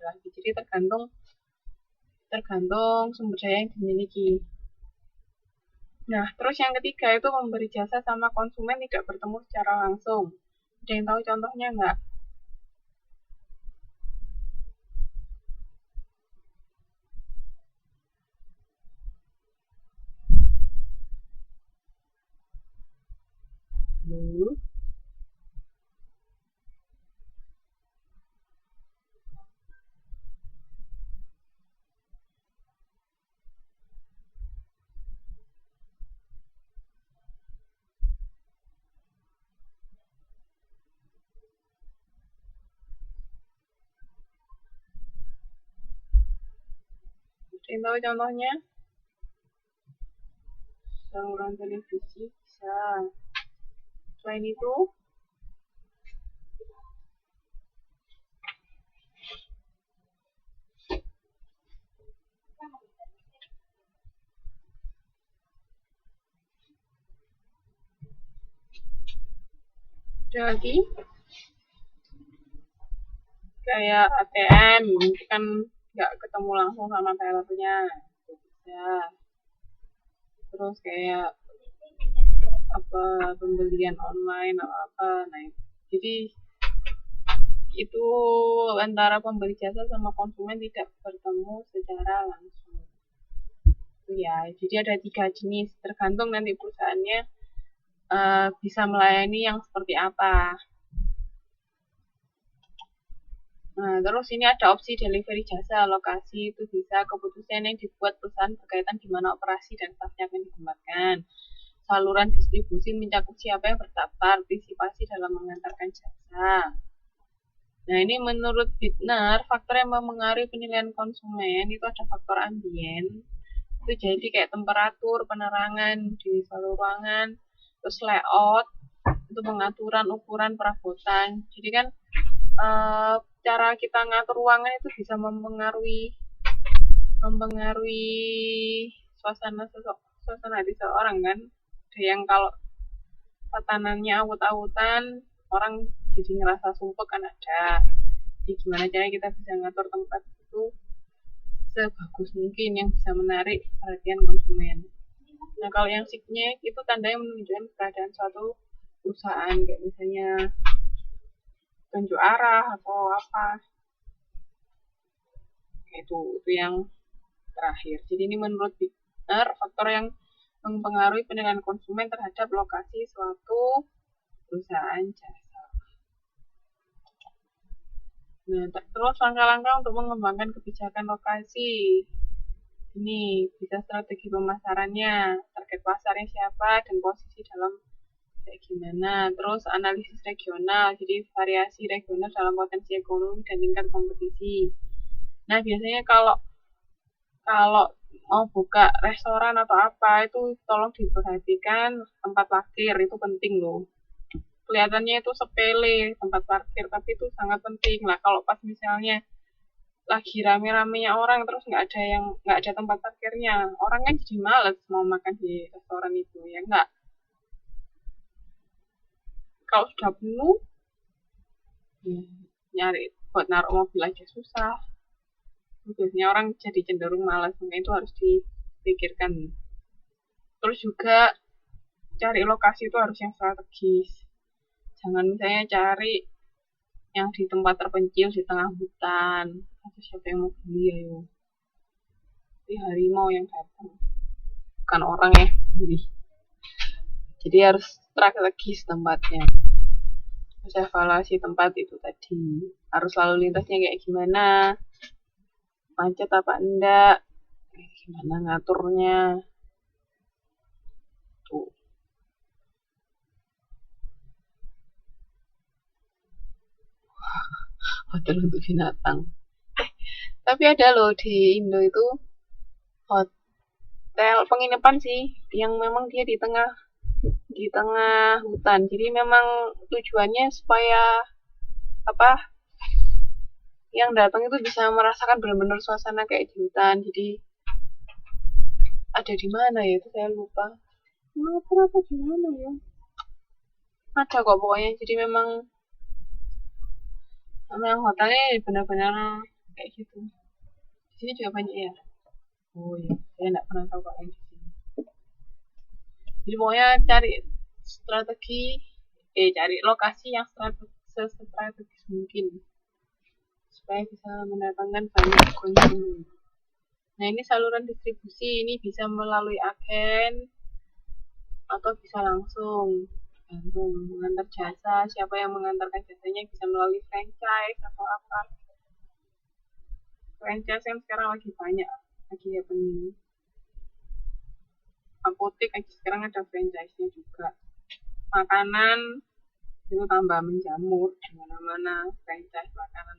lagi. Jadi tergantung sumber daya yang dimiliki. Nah, terus yang ketiga itu memberi jasa sama konsumen tidak bertemu secara langsung. Ada yang tahu contohnya nggak? Ada yang tahu contohnya? Saluran televisi bisa. Selain itu, ada lagi kayak ATM, itu kan nggak ketemu langsung sama tellernya, itu bisa. Terus kayak apa pembelian online atau apa, nah jadi itu antara pemberi jasa sama konsumen tidak bertemu secara langsung. Itu ya, jadi ada 3 jenis, tergantung nanti perusahaannya bisa melayani yang seperti apa. Nah, terus ini ada opsi delivery jasa lokasi, itu bisa keputusan yang dibuat perusahaan berkaitan di mana operasi dan stafnya akan ditempatkan. Saluran distribusi mencakup siapa yang bertahap partisipasi dalam mengantarkan jasa. Nah, ini menurut Bittner, faktor yang mempengaruhi penilaian konsumen itu ada faktor ambien, itu jadi kayak temperatur, penerangan di seluruh ruangan, terus layout, itu pengaturan ukuran perabotan. Jadi kan cara kita ngatur ruangan itu bisa mempengaruhi suasana hati seseorang kan. Ada yang kalau tatanannya awut-awutan, orang jadi ngerasa sumpek kan ada. Jadi gimana caranya kita bisa ngatur tempat itu sebagus mungkin yang bisa menarik perhatian konsumen. Nah, kalau yang signet itu tandanya menunjukkan keadaan suatu perusahaan, kayak misalnya tunjuk arah atau apa. Itu yang terakhir. Jadi ini menurut Bittner, faktor yang mempengaruhi penilaian konsumen terhadap lokasi suatu perusahaan jasa. Nah, terus langkah-langkah untuk mengembangkan kebijakan lokasi. Ini bisa strategi pemasarannya, target pasarnya siapa, dan posisi dalam kayak gimana. Terus analisis regional, jadi variasi regional dalam potensi ekonomi dan tingkat kompetisi. Nah, biasanya kalau mau buka restoran atau apa, itu tolong diperhatikan tempat parkir, itu penting loh. Kelihatannya itu sepele tempat parkir, tapi itu sangat penting lah. Kalau pas misalnya lagi rame-ramenya orang terus nggak ada tempat parkirnya, orang kan jadi males mau makan di restoran itu, ya nggak. Kalau sudah penuh, nyari buat naruh mobil aja susah. Biasanya orang jadi cenderung malas, makanya itu harus dipikirkan. Terus juga cari lokasi itu harus yang strategis. Jangan misalnya cari yang di tempat terpencil di tengah hutan. Atau siapa yang mau beli ayo. Tapi harimau yang datang, bukan orang yang beli. Jadi harus strategis tempatnya. Terus evaluasi tempat itu tadi. Harus lalu lintasnya kayak gimana, macet apa enggak, gimana ngaturnya. Tuh. Hotel untuk binatang. Tapi ada loh di Indo itu hotel penginapan sih, yang memang dia di tengah hutan. Jadi memang tujuannya supaya apa? Yang datang itu bisa merasakan benar-benar suasana kayak di hutan. Jadi ada di mana ya itu saya lupa. Apa di mana ya? Ada kok pokoknya. Jadi memang hotelnya benar-benar kayak gitu. Di sini juga banyak ya. Oh iya, saya nggak pernah tahu kalau yang di sini. Jadi pokoknya cari lokasi yang strategis mungkin supaya bisa mendatangkan banyak konsumen. Nah ini saluran distribusi, ini bisa melalui agen atau bisa langsung mengantar jasa. Siapa yang mengantarkan jasanya bisa melalui franchise atau apa. Franchise yang sekarang lagi banyak, lagi happening. Apotek aja sekarang ada franchise-nya juga. Makanan itu tambah menjamur di mana-mana, franchise makanan.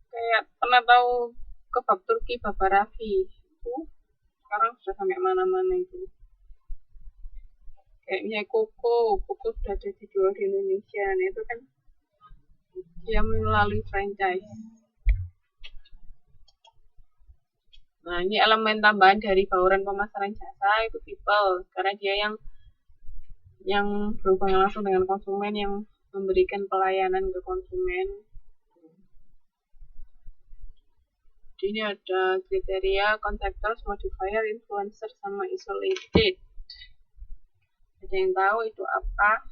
Kayak pernah tahu kebab Turki Babarafi itu sekarang sudah sampai mana-mana itu. Kayaknya koko sudah ada dijual di Indonesia. Nah itu kan dia melalui franchise. Nah ini elemen tambahan dari bauran pemasaran jasa itu people, karena dia yang berhubungan langsung dengan konsumen, yang memberikan pelayanan ke konsumen. Jadi ini ada kriteria contractors, modifier, influencer, sama isolated. Ada yang tahu itu apa?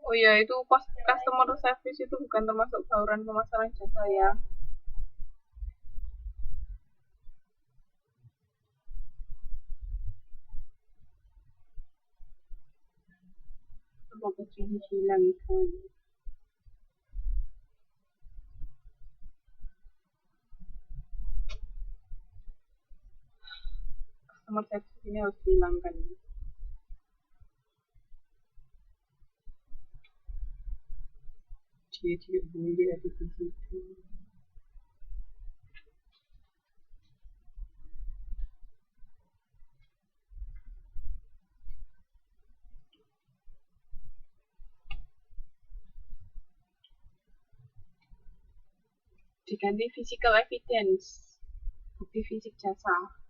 Oh ya, itu customer service itu bukan termasuk bauran pemasaran jasa ya. Semoga ini hilang kan. Customer service ini harus dihilangkan. Dia tidak boleh ada di situ. Diganti physical evidence, bukti fisik jasa.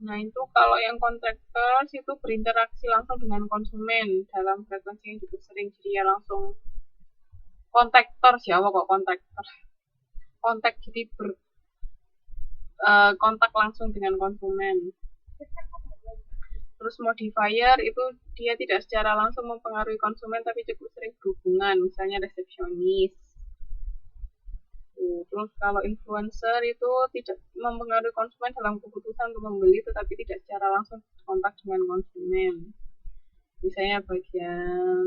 Nah itu kalau yang contractors itu berinteraksi langsung dengan konsumen dalam frekuensi yang cukup sering, jadi ya langsung kontraktor siapa kok kontraktor, kontak, jadi kontak langsung dengan konsumen. Terus modifier itu dia tidak secara langsung mempengaruhi konsumen tapi cukup sering berhubungan, misalnya resepsionis. Terus kalau influencer itu tidak mempengaruhi konsumen dalam keputusan untuk membeli tetapi tidak secara langsung kontak dengan konsumen. Misalnya bagian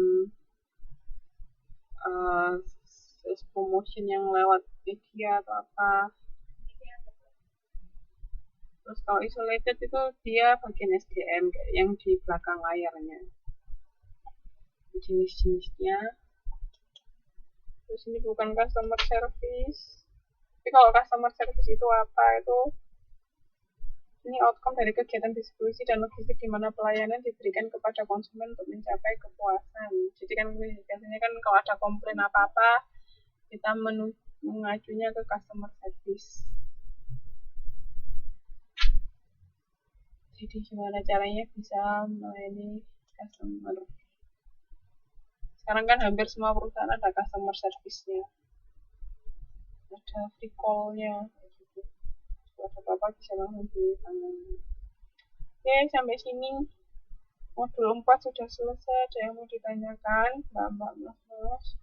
promotion yang lewat media atau apa. Terus kalau isolated itu dia bagian SDM yang di belakang layarnya. Jenis-jenisnya. Terus ini bukan customer service. Tapi kalau customer service itu apa? Itu ini outcome dari kegiatan distribusi dan logistik di mana pelayanan diberikan kepada konsumen untuk mencapai kepuasan. Jadi kan biasanya kan kalau ada komplain apa-apa, kita mengajunya ke customer service. Jadi gimana caranya bisa melayani customer. Sekarang kan hampir semua perusahaan ada customer service-nya. Ada free call-nya. Gitu. Kalau ada apa-apa bisa langsung ditangani. Oke, sampai sini modul 4 sudah selesai. Ada yang mau ditanyakan, mbak-mbak, mas-mas.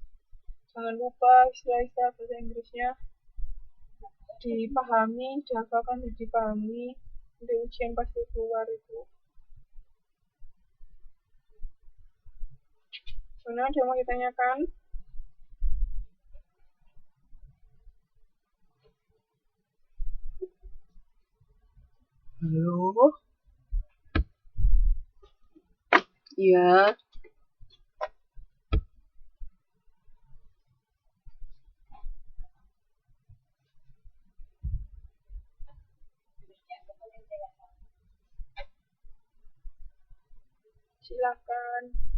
Jangan lupa istilah-istilah bahasa Inggrisnya dipahami, dihafalkan dan dipahami. Nanti ujian pasti keluar itu. Mana ada yang mau ditanyakan? Halo? Iya. Silakan.